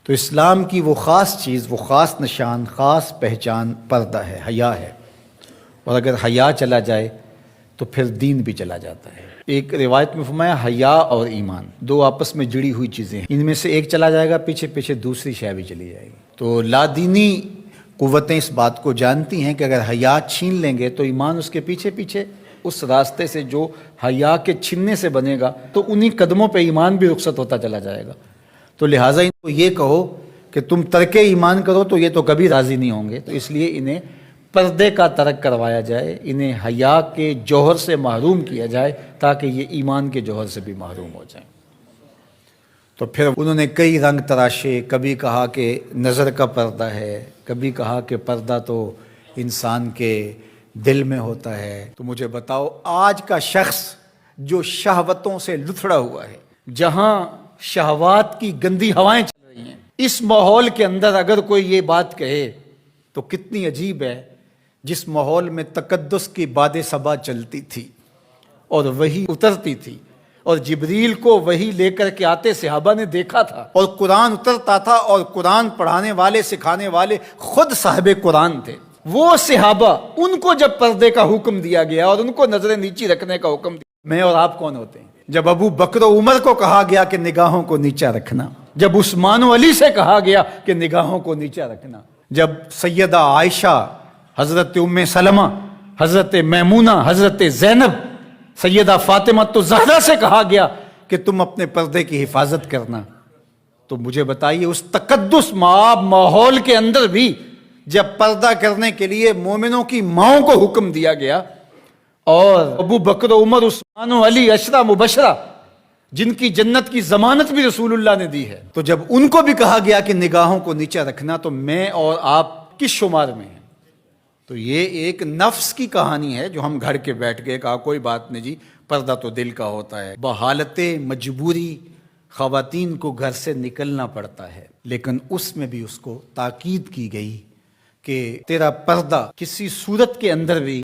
تو اسلام کی وہ خاص چیز، وہ خاص نشان، خاص پہچان پردہ ہے، حیا ہے، اور اگر حیا چلا جائے تو پھر دین بھی چلا جاتا ہے۔ ایک روایت میں فرمایا حیا اور ایمان دو آپس میں جڑی ہوئی چیزیں ہیں، ان میں سے ایک چلا جائے گا پیچھے پیچھے دوسری شے بھی چلی جائے گی۔ تو لادینی قوتیں اس بات کو جانتی ہیں کہ اگر حیا چھین لیں گے تو ایمان اس کے پیچھے پیچھے اس راستے سے جو حیا کے چھننے سے بنے گا تو انہی قدموں پہ ایمان بھی رخصت ہوتا چلا جائے گا۔ تو لہٰذا ان کو یہ کہو کہ تم ترک ایمان کرو تو یہ تو کبھی راضی نہیں ہوں گے، تو اس لیے انہیں پردے کا ترک کروایا جائے، انہیں حیا کے جوہر سے محروم کیا جائے تاکہ یہ ایمان کے جوہر سے بھی محروم ہو جائیں۔ تو پھر انہوں نے کئی رنگ تراشے، کبھی کہا کہ نظر کا پردہ ہے، کبھی کہا کہ پردہ تو انسان کے دل میں ہوتا ہے۔ تو مجھے بتاؤ آج کا شخص جو شہوتوں سے لتھڑا ہوا ہے، جہاں شہوات کی گندی ہوائیں چل رہی ہیں، اس ماحول کے اندر اگر کوئی یہ بات کہے تو کتنی عجیب ہے، جس ماحول میں تقدس کی باد صبا چلتی تھی اور وہی اترتی تھی اور جبریل کو وہی لے کر کے آتے صحابہ نے دیکھا تھا، اور قرآن اترتا تھا اور قرآن پڑھانے والے سکھانے والے خود صاحب قرآن تھے، وہ صحابہ ان کو جب پردے کا حکم دیا گیا اور ان کو نظریں نیچی رکھنے کا حکم دیا، میں اور آپ کون ہوتے ہیں؟ جب ابو بکر و عمر کو کہا گیا کہ نگاہوں کو نیچا رکھنا، جب عثمان و علی سے کہا گیا کہ نگاہوں کو نیچا رکھنا، جب سیدہ عائشہ، حضرت ام سلمہ، حضرت میمونہ، حضرت زینب، سیدہ فاطمہ تو زہرا سے کہا گیا کہ تم اپنے پردے کی حفاظت کرنا، تو مجھے بتائیے اس تقدس مآب ماحول کے اندر بھی جب پردہ کرنے کے لیے مومنوں کی ماؤں کو حکم دیا گیا، اور ابو بکر و عمر، عثمان و علی عشرہ مبشرہ جن کی جنت کی ضمانت بھی رسول اللہ نے دی ہے، تو جب ان کو بھی کہا گیا کہ نگاہوں کو نیچا رکھنا، تو میں اور آپ کس شمار میں ہیں؟ تو یہ ایک نفس کی کہانی ہے جو ہم گھڑ کے بیٹھ گئے، کہا کوئی بات نہیں جی، پردہ تو دل کا ہوتا ہے۔ بحالت مجبوری خواتین کو گھر سے نکلنا پڑتا ہے، لیکن اس میں بھی اس کو تاکید کی گئی کہ تیرا پردہ کسی صورت کے اندر بھی